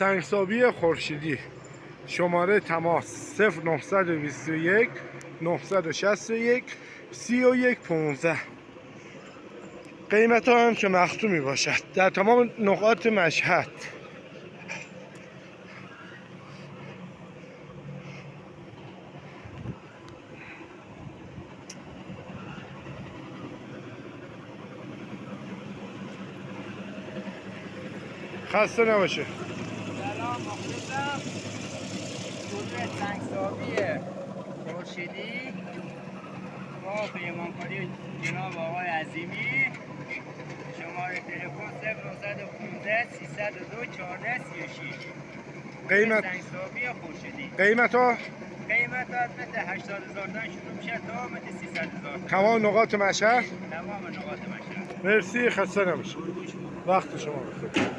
سنگسابی خورشیدی. شماره تماس 0921 961 3115. قیمت ها هم که مختومی باشد در تمام نقاط مشهد. خسته نباشه. سلام، مخلصم. گروه سنگسابی خورشیدی با پیمانکاری جناب آقای عظیمی. شماره تلفن 0915 302 1436. قیمت سنگسابی خورشیدی. قیمت ها قیمت از متر 80,000 تا شروع میشه تا متر 300,000. تمام نقاط مشهد. تمام نقاط مشهد. مرسی، خسته نباشه. وقت شما بخیر.